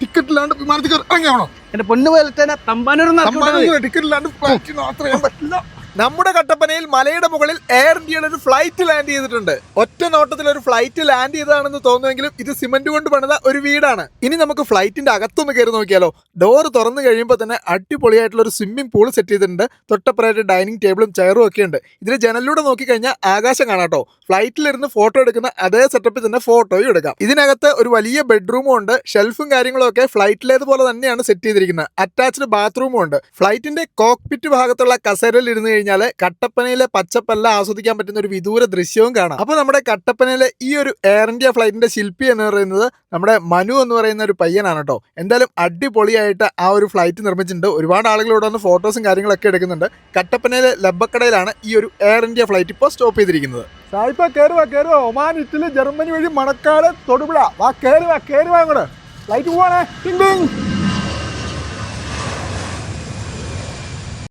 Ticket ഇല്ലാണ്ട് വിമാനത്തിൽ ഇറങ്ങിയാണോ? എന്റെ പൊന്നു പോലെ തന്നെ തമ്പാനൂർ ടിക്കറ്റ് ഇല്ലാണ്ട് ഫ്ലൈറ്റ് യാത്ര ചെയ്യാൻ പറ്റില്ല. നമ്മുടെ കട്ടപ്പനയിൽ മലയുടെ മുകളിൽ എയർ ഇന്ത്യയുടെ ഒരു ഫ്ലൈറ്റ് ലാൻഡ് ചെയ്തിട്ടുണ്ട്. ഒറ്റ നോട്ടത്തിൽ ഒരു ഫ്ലൈറ്റ് ലാൻഡ് ചെയ്തതാണെന്ന് തോന്നുമെങ്കിലും ഇത് സിമന്റ് കൊണ്ട് പണിത ഒരു വീടാണ്. ഇനി നമുക്ക് ഫ്ലൈറ്റിന്റെ അകത്തൊന്ന് കയറി നോക്കിയാലോ. ഡോർ തുറന്നു കഴിയുമ്പോൾ തന്നെ അടിപൊളിയായിട്ടുള്ള ഒരു സ്വിമ്മിംഗ് പൂൾ സെറ്റ് ചെയ്തിട്ടുണ്ട്. തൊട്ടപ്പുറമായിട്ട് ഡൈനിങ് ടേബിളും ചെയറും ഒക്കെ ഉണ്ട്. ഇതിന് ജനലിലൂടെ നോക്കിക്കഴിഞ്ഞാൽ ആകാശം കാണാട്ടോ. ഫ്ലൈറ്റിലിരുന്ന് ഫോട്ടോ എടുക്കുന്ന അതേ സെറ്റപ്പിൽ തന്നെ ഫോട്ടോയും എടുക്കാം. ഇതിനകത്ത് ഒരു വലിയ ബെഡ്റൂമും ഉണ്ട്. ഷെൽഫും കാര്യങ്ങളും ഒക്കെ ഫ്ലൈറ്റിലേതുപോലെ തന്നെയാണ് സെറ്റ് ചെയ്തിരിക്കുന്നത്. അറ്റാച്ച്ഡ് ബാത്റൂമും ഉണ്ട്. ഫ്ലൈറ്റിന്റെ കോക്പിറ്റ് ഭാഗത്തുള്ള കസേരയിൽ ഇരുന്ന് കഴിഞ്ഞാൽ കട്ടപ്പനയിലെ പച്ചപ്പെല്ലാം ആസ്വദിക്കാൻ പറ്റുന്ന ഒരു വിദൂര ദൃശ്യവും കാണാം. അപ്പൊ നമ്മുടെ കട്ടപ്പനയിലെ ഈ ഒരു എയർ ഇന്ത്യ ഫ്ലൈറ്റിന്റെ ശില്പി എന്ന് പറയുന്നത് നമ്മുടെ മനു എന്ന് പറയുന്ന ഒരു പയ്യനാണ് കേട്ടോ. എന്തായാലും അടിപൊളിയായിട്ട് ആ ഒരു ഫ്ലൈറ്റ് നിർമ്മിച്ചിട്ടുണ്ട്. ഒരുപാട് ആളുകൾ ഇവിടെ വന്ന് ഫോട്ടോസും കാര്യങ്ങളൊക്കെ എടുക്കുന്നുണ്ട്. കട്ടപ്പനയിലെ ലബ്ബക്കടയിലാണ് ഈ ഒരു എയർ ഇന്ത്യ ഫ്ലൈറ്റ് ഇപ്പോൾ സ്റ്റോപ്പ് ചെയ്തിരിക്കുന്നത്. സായിപ്പ കയറുവാ ഒമാൻ, ഇറ്റലി, ജർമ്മനി വഴി മണക്കാട്, തൊടുപുഴ. വാ കയറുവാ അങ്ങോട്ട്. ഫ്ലൈറ്റ് പോവാണേ.